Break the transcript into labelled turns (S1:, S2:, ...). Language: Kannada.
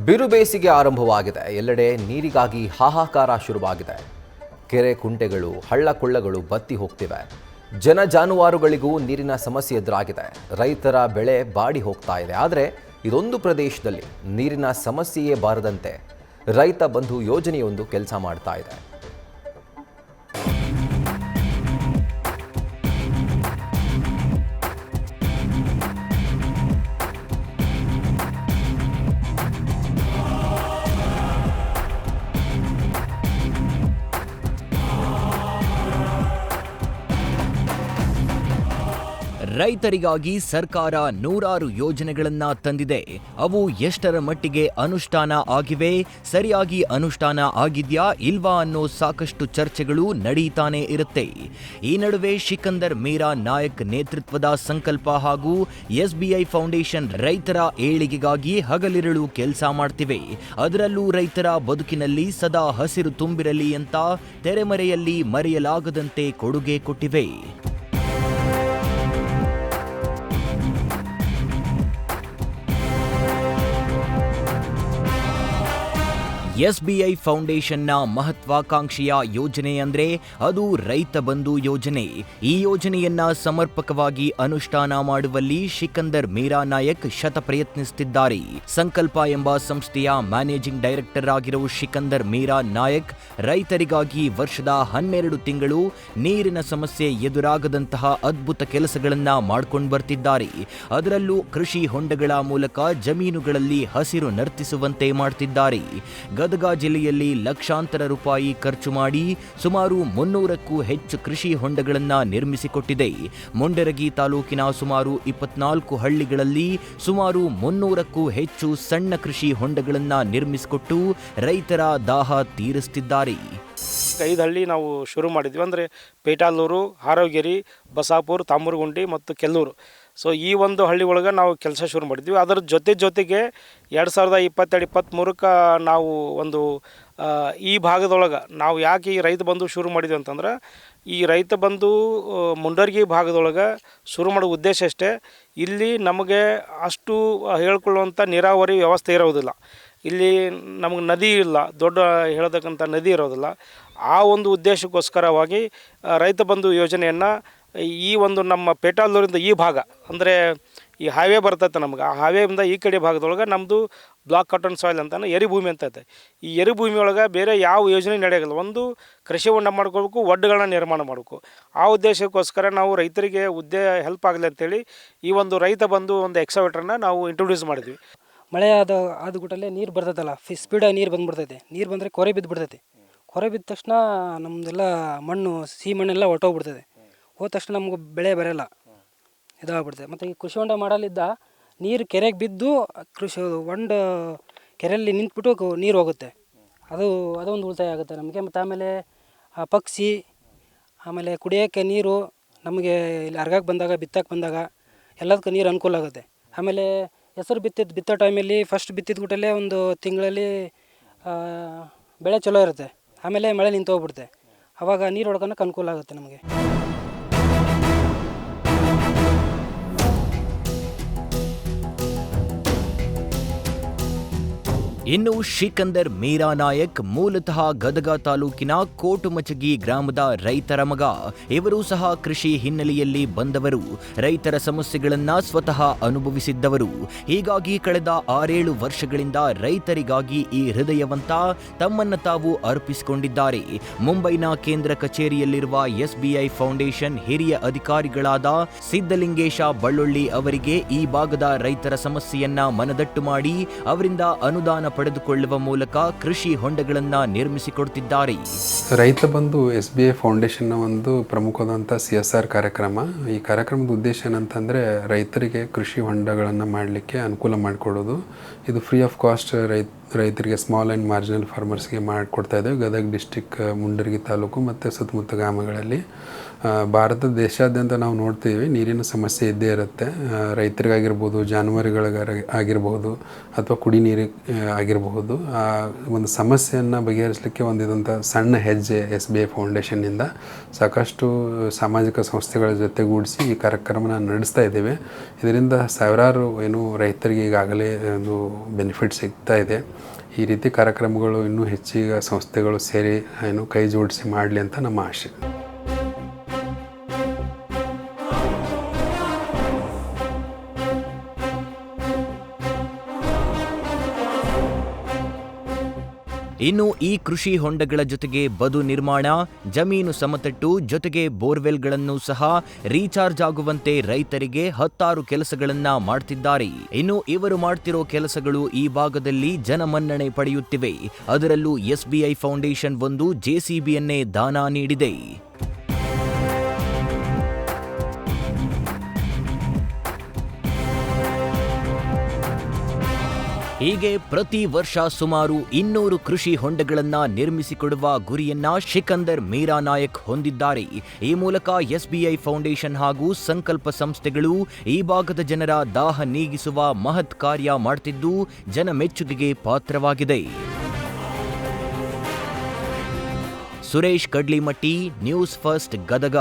S1: ಬಿರು ಬೇಸಿಗೆ ಆರಂಭವಾಗಿದೆ. ಎಲ್ಲೆಡೆ ನೀರಿಗಾಗಿ ಹಾಹಾಕಾರ ಶುರುವಾಗಿದೆ. ಕೆರೆ ಕುಂಟೆಗಳು, ಹಳ್ಳ ಕೊಳ್ಳಗಳು ಬತ್ತಿ ಹೋಗ್ತಿವೆ. ಜನ ಜಾನುವಾರುಗಳಿಗೂ ನೀರಿನ ಸಮಸ್ಯೆ ಎದುರಾಗಿದೆ. ರೈತರ ಬೆಳೆ ಬಾಡಿ ಹೋಗ್ತಾ ಇದೆ. ಆದರೆ ಇದೊಂದು ಪ್ರದೇಶದಲ್ಲಿ ನೀರಿನ ಸಮಸ್ಯೆಯೇ ಬಾರದಂತೆ ರೈತ ಬಂಧು ಯೋಜನೆಯೊಂದು ಕೆಲಸ ಮಾಡ್ತಾ ಇದೆ.
S2: ರೈತರಿಗಾಗಿ ಸರ್ಕಾರ ನೂರಾರು ಯೋಜನೆಗಳನ್ನ ತಂದಿದೆ. ಅವು ಎಷ್ಟರ ಮಟ್ಟಿಗೆ ಅನುಷ್ಠಾನ ಆಗಿವೆ, ಸರಿಯಾಗಿ ಅನುಷ್ಠಾನ ಆಗಿದ್ಯಾ ಇಲ್ವಾ ಅನ್ನೋ ಸಾಕಷ್ಟು ಚರ್ಚೆಗಳು ನಡೀತಾನೆ ಇರುತ್ತೆ. ಈ ನಡುವೆ ಸಿಕಂದರ್ ಮೀರಾ ನಾಯಕ್ ನೇತೃತ್ವದ ಸಂಕಲ್ಪ ಹಾಗೂ SBI ಫೌಂಡೇಶನ್ ರೈತರ ಏಳಿಗೆಗಾಗಿ ಹಗಲಿರುಳು ಕೆಲಸ ಮಾಡ್ತಿವೆ. ಅದರಲ್ಲೂ ರೈತರ ಬದುಕಿನಲ್ಲಿ ಸದಾ ಹಸಿರು ತುಂಬಿರಲಿ ಅಂತ ತೆರೆಮರೆಯಲ್ಲಿ ಮರೆಯಲಾಗದಂತೆ ಕೊಡುಗೆ ಕೊಟ್ಟಿವೆ. SBI ಫೌಂಡೇಶನ್ನ ಮಹತ್ವಾಕಾಂಕ್ಷೆಯ ಯೋಜನೆ ಅಂದ್ರೆ ಅದು ರೈತ ಬಂಧು ಯೋಜನೆ. ಈ ಯೋಜನೆಯನ್ನ ಸಮರ್ಪಕವಾಗಿ ಅನುಷ್ಠಾನ ಮಾಡುವಲ್ಲಿ ಸಿಕಂದರ್ ಮೀರಾ ನಾಯಕ್ ಶತ ಪ್ರಯತ್ನಿಸುತ್ತಿದ್ದಾರೆ. ಸಂಕಲ್ಪ ಎಂಬ ಸಂಸ್ಥೆಯ ಮ್ಯಾನೇಜಿಂಗ್ ಡೈರೆಕ್ಟರ್ ಆಗಿರೋ ಸಿಕಂದರ್ ಮೀರಾ ನಾಯಕ್ ರೈತರಿಗಾಗಿ ವರ್ಷದ 12 ತಿಂಗಳು ನೀರಿನ ಸಮಸ್ಯೆ ಎದುರಾಗದಂತಹ ಅದ್ಭುತ ಕೆಲಸಗಳನ್ನ ಮಾಡ್ಕೊಂಡು ಬರ್ತಿದ್ದಾರೆ. ಅದರಲ್ಲೂ ಕೃಷಿ ಹೊಂಡಗಳ ಮೂಲಕ ಜಮೀನುಗಳಲ್ಲಿ ಹಸಿರು ನರ್ತಿಸುವಂತೆ ಮಾಡ್ತಿದ್ದಾರೆ. ಗದಗ ಜಿಲ್ಲೆಯಲ್ಲಿ ಲಕ್ಷಾಂತರ ರೂಪಾಯಿ ಖರ್ಚು ಮಾಡಿ ಸುಮಾರು 300ಕ್ಕೂ ಹೆಚ್ಚು ಕೃಷಿ ಹೊಂಡಗಳನ್ನು ನಿರ್ಮಿಸಿಕೊಟ್ಟಿದೆ. ಮುಂಡರಗಿ ತಾಲೂಕಿನ ಸುಮಾರು 24 ಹಳ್ಳಿಗಳಲ್ಲಿ ಸುಮಾರು 300ಕ್ಕೂ ಹೆಚ್ಚು ಸಣ್ಣ ಕೃಷಿ ಹೊಂಡಗಳನ್ನು ನಿರ್ಮಿಸಿಕೊಟ್ಟು ರೈತರ ದಾಹ ತೀರಿಸುತ್ತಿದ್ದಾರೆ.
S3: 5 ಹಳ್ಳಿ ನಾವು ಶುರು ಮಾಡಿದ್ವಿ. ಅಂದರೆ ಪೇಟಾಲೂರು, ಹಾರೋಗೇರಿ, ಬಸಾಪುರ್, ತಾಮೂರುಗುಂಡಿ ಮತ್ತು ಕೆಲ್ಲೂರು. ಸೊ ಈ ಒಂದು ಹಳ್ಳಿ ಒಳಗೆ ನಾವು ಕೆಲಸ ಶುರು ಮಾಡಿದ್ವಿ. ಅದರ ಜೊತೆಗೆ 2022-23ಕ್ಕೆ ನಾವು ಒಂದು ಈ ಭಾಗದೊಳಗೆ ನಾವು ಯಾಕೆ ಈ ರೈತ ಬಂಧು ಶುರು ಮಾಡಿದ್ವಿ ಅಂತಂದ್ರೆ, ಈ ರೈತ ಬಂಧು ಮುಂಡರ್ಗಿ ಭಾಗದೊಳಗೆ ಶುರು ಮಾಡೋ ಉದ್ದೇಶ ಅಷ್ಟೇ. ಇಲ್ಲಿ ನಮಗೆ ಅಷ್ಟು ಹೇಳ್ಕೊಳ್ಳುವಂಥ ನೀರಾವರಿ ವ್ಯವಸ್ಥೆ ಇರೋದಿಲ್ಲ. ಇಲ್ಲಿ ನಮಗೆ ನದಿ ಇಲ್ಲ, ದೊಡ್ಡ ಹೇಳತಕ್ಕಂಥ ನದಿ ಇರೋದಿಲ್ಲ. ಆ ಒಂದು ಉದ್ದೇಶಕ್ಕೋಸ್ಕರವಾಗಿ ರೈತ ಬಂಧು ಯೋಜನೆಯನ್ನು ಈ ಒಂದು ನಮ್ಮ ಪೇಟಾಲೂರಿಂದ ಈ ಭಾಗ ಅಂದರೆ ಈ ಹಾವೇ ಬರ್ತೈತೆ ನಮ್ಗೆ. ಆ ಹಾವೇಯಿಂದ ಈ ಕಡೆ ಭಾಗದೊಳಗೆ ನಮ್ಮದು ಬ್ಲಾಕ್ ಕಾಟನ್ ಸಾಯಿಲ್ ಅಂತಾನೆ ಎರಿಭೂಮಿ ಅಂತೈತೆ. ಈ ಎರಿಭೂಮಿ ಒಳಗೆ ಬೇರೆ ಯಾವ ಯೋಜನೆ ನಡೆಯೋಲ್ಲ. ಒಂದು ಕೃಷಿ ಹೊಂಡ ಮಾಡ್ಕೋಬೇಕು, ಒಡ್ಡುಗಳನ್ನ ನಿರ್ಮಾಣ ಮಾಡಬೇಕು. ಆ ಉದ್ದೇಶಕ್ಕೋಸ್ಕರ ನಾವು ರೈತರಿಗೆ ಹೆಲ್ಪ್ ಆಗಲಿ ಅಂತೇಳಿ ಈ ಒಂದು ರೈತ ಬಂಧು ಒಂದು ಎಕ್ಸವೇಟರ್ನ ನಾವು ಇಂಟ್ರೊಡ್ಯೂಸ್ ಮಾಡಿದ್ವಿ.
S4: ಮಳೆ ಆದ ಗುಟ್ಟಲ್ಲೇ ನೀರು ಬರ್ತೈತಲ್ಲ, ಸ್ಪೀಡಾಗಿ ನೀರು ಬಂದುಬಿಡ್ತೈತೆ. ನೀರು ಬಂದರೆ ಕೊರೆ ಬಿದ್ದುಬಿಡ್ತೈತೆ. ಕೊರೆ ಬಿದ್ದ ತಕ್ಷಣ ನಮ್ಮದೆಲ್ಲ ಮಣ್ಣು, ಸಿಹಿ ಮಣ್ಣೆಲ್ಲ ಹೊರ್ಟೋಗ್ಬಿಡ್ತದೆ. ಹೋದ ತಕ್ಷಣ ನಮ್ಗೆ ಬೆಳೆ ಬರೋಲ್ಲ, ಇದಾಗ್ಬಿಡ್ತದೆ. ಮತ್ತು ಈ ಕೃಷಿ ಹೊಂಡ ಮಾಡಲಿದ್ದ ನೀರು ಕೆರೆಗೆ ಬಿದ್ದು ಹೊಂಡ ಕೆರೆಯಲ್ಲಿ ನಿಂತ್ಬಿಟ್ಟು ನೀರು ಹೋಗುತ್ತೆ. ಅದೊಂದು ಉಳಿತಾಯ ಆಗುತ್ತೆ ನಮಗೆ. ಮತ್ತು ಆಮೇಲೆ ಪಕ್ಷಿ, ಆಮೇಲೆ ಕುಡಿಯೋಕ್ಕೆ ನೀರು ನಮಗೆ ಇಲ್ಲಿ ಅರ್ಗಕ್ಕೆ ಬಂದಾಗ, ಬಿತ್ತಕ್ಕೆ ಬಂದಾಗ ಎಲ್ಲದಕ್ಕೂ ನೀರು ಅನುಕೂಲ ಆಗುತ್ತೆ. ಆಮೇಲೆ ಹೆಸರು ಬಿತ್ತೋ ಟೈಮಲ್ಲಿ ಫಸ್ಟ್ ಬಿತ್ತಿದ ಗುಟ್ಟಲ್ಲೇ ಒಂದು ತಿಂಗಳಲ್ಲಿ ಬೆಳೆ ಚಲೋ ಇರುತ್ತೆ. ಆಮೇಲೆ ಮಳೆ ನಿಂತು ಹೋಗ್ಬಿಡುತ್ತೆ. ಆವಾಗ ನೀರು ಹೊಡ್ಕೊಳಕ್ಕೆ ಅನುಕೂಲ ಆಗುತ್ತೆ ನಮಗೆ.
S2: ಇನ್ನು ಸಿಕಂದರ್ ಮೀರಾ ನಾಯಕ್ ಮೂಲತಃ ಗದಗ ತಾಲೂಕಿನ ಕೋಟುಮಚಗಿ ಗ್ರಾಮದ ರೈತರ ಮಗ. ಇವರು ಸಹ ಕೃಷಿ ಹಿನ್ನೆಲೆಯಲ್ಲಿ ಬಂದವರು, ರೈತರ ಸಮಸ್ಯೆಗಳನ್ನ ಸ್ವತಃ ಅನುಭವಿಸಿದ್ದವರು. ಹೀಗಾಗಿ ಕಳೆದ 6-7 ವರ್ಷಗಳಿಂದ ರೈತರಿಗಾಗಿ ಈ ಹೃದಯವಂತ ತಮ್ಮನ್ನು ತಾವು ಅರ್ಪಿಸಿಕೊಂಡಿದ್ದಾರೆ. ಮುಂಬೈನ ಕೇಂದ್ರ ಕಚೇರಿಯಲ್ಲಿರುವ SBI ಫೌಂಡೇಶನ್ ಹಿರಿಯ ಅಧಿಕಾರಿಗಳಾದ ಸಿದ್ದಲಿಂಗೇಶ ಬಳ್ಳೊಳ್ಳಿ ಅವರಿಗೆ ಈ ಭಾಗದ ರೈತರ ಸಮಸ್ಯೆಯನ್ನ ಮನದಟ್ಟು ಮಾಡಿ ಅವರಿಂದ ಅನುದಾನ ಪಡೆದುಕೊಳ್ಳುವ ಮೂಲಕ ಕೃಷಿ ಹೊಂಡಗಳನ್ನು ನಿರ್ಮಿಸಿಕೊಡುತ್ತಿದ್ದಾರೆ.
S5: ರೈತ ಬಂಧು SBI ಫೌಂಡೇಶನ್ನ ಒಂದು ಪ್ರಮುಖವಾದಂಥ CSR ಕಾರ್ಯಕ್ರಮ. ಈ ಕಾರ್ಯಕ್ರಮದ ಉದ್ದೇಶ ಏನಂತಂದರೆ, ರೈತರಿಗೆ ಕೃಷಿ ಹೊಂಡಗಳನ್ನು ಮಾಡಲಿಕ್ಕೆ ಅನುಕೂಲ ಮಾಡಿಕೊಡೋದು. ಇದು ಫ್ರೀ ಆಫ್ ಕಾಸ್ಟ್ ರೈತರಿಗೆ ಸ್ಮಾಲ್ ಆ್ಯಂಡ್ ಮಾರ್ಜಿನಲ್ ಫಾರ್ಮರ್ಸ್ಗೆ ಮಾಡಿಕೊಡ್ತಾ ಇದ್ದೇವೆ ಗದಗ ಡಿಸ್ಟಿಕ್ ಮುಂಡರಗಿ ತಾಲೂಕು ಮತ್ತು ಸುತ್ತಮುತ್ತ ಗ್ರಾಮಗಳಲ್ಲಿ. ಭಾರತ ದೇಶಾದ್ಯಂತ ನಾವು ನೋಡ್ತೀವಿ ನೀರಿನ ಸಮಸ್ಯೆ ಇದ್ದೇ ಇರುತ್ತೆ. ರೈತರಿಗಾಗಿರ್ಬೋದು, ಜಾನುವಾರುಗಳಿಗಾಗಿರ್ಬೋದು ಅಥವಾ ಕುಡಿ ನೀರಿಗೆ ಆಗಿರಬಹುದು. ಆ ಒಂದು ಸಮಸ್ಯೆಯನ್ನು ಬಗೆಹರಿಸಲಿಕ್ಕೆ ಒಂದಿದಂಥ ಸಣ್ಣ ಹೆಜ್ಜೆ SBI ಫೌಂಡೇಶನ್ನಿಂದ ಸಾಕಷ್ಟು ಸಾಮಾಜಿಕ ಸಂಸ್ಥೆಗಳ ಜೊತೆಗೂಡಿಸಿ ಈ ಕಾರ್ಯಕ್ರಮನ ನಡೆಸ್ತಾ ಇದ್ದೇವೆ. ಇದರಿಂದ ಸಾವಿರಾರು ರೈತರಿಗೆ ಈಗಾಗಲೇ ಒಂದು ಬೆನಿಫಿಟ್ ಸಿಗ್ತಾ ಇದೆ. ಈ ರೀತಿ ಕಾರ್ಯಕ್ರಮಗಳು ಇನ್ನೂ ಹೆಚ್ಚಿಗೆ ಸಂಸ್ಥೆಗಳು ಸೇರಿ ಕೈ ಜೋಡಿಸಿ ಮಾಡಲಿ ಅಂತ ನಮ್ಮ ಆಶೆ.
S2: ಇನ್ನು ಈ ಕೃಷಿ ಹೊಂಡಗಳ ಜೊತೆಗೆ ಬದು ನಿರ್ಮಾಣ, ಜಮೀನು ಸಮತಟ್ಟು ಜೊತೆಗೆ ಬೋರ್ವೆಲ್ಗಳನ್ನು ಸಹ ರೀಚಾರ್ಜ್ ಆಗುವಂತೆ ರೈತರಿಗೆ 10 ಕೆಲಸಗಳನ್ನ ಮಾಡ್ತಿದ್ದಾರೆ. ಇನ್ನು ಇವರು ಮಾಡ್ತಿರೋ ಕೆಲಸಗಳು ಈ ಭಾಗದಲ್ಲಿ ಜನಮನ್ನಣೆ ಪಡೆಯುತ್ತಿವೆ. ಅದರಲ್ಲೂ SBI ಫೌಂಡೇಶನ್ ಒಂದು JCBಯನ್ನೇ ದಾನ ನೀಡಿದೆ. ಹೀಗೆ ಪ್ರತಿ ವರ್ಷ ಸುಮಾರು 200 ಕೃಷಿ ಹೊಂಡಗಳನ್ನ ನಿರ್ಮಿಸಿಕೊಡುವ ಗುರಿಯನ್ನ ಸಿಕಂದರ್ ಮೀರಾ ನಾಯಕ್ ಹೊಂದಿದ್ದಾರೆ. ಈ ಮೂಲಕ SBI ಫೌಂಡೇಶನ್ ಹಾಗೂ ಸಂಕಲ್ಪ ಸಂಸ್ಥೆಗಳು ಈ ಭಾಗದ ಜನರ ದಾಹ ನೀಗಿಸುವ ಮಹತ್ ಕಾರ್ಯ ಮಾಡುತ್ತಿದ್ದು ಜನ ಮೆಚ್ಚುಗೆಗೆ ಪಾತ್ರವಾಗಿದೆ. Suresh Kadlimatti, News First, Gadag.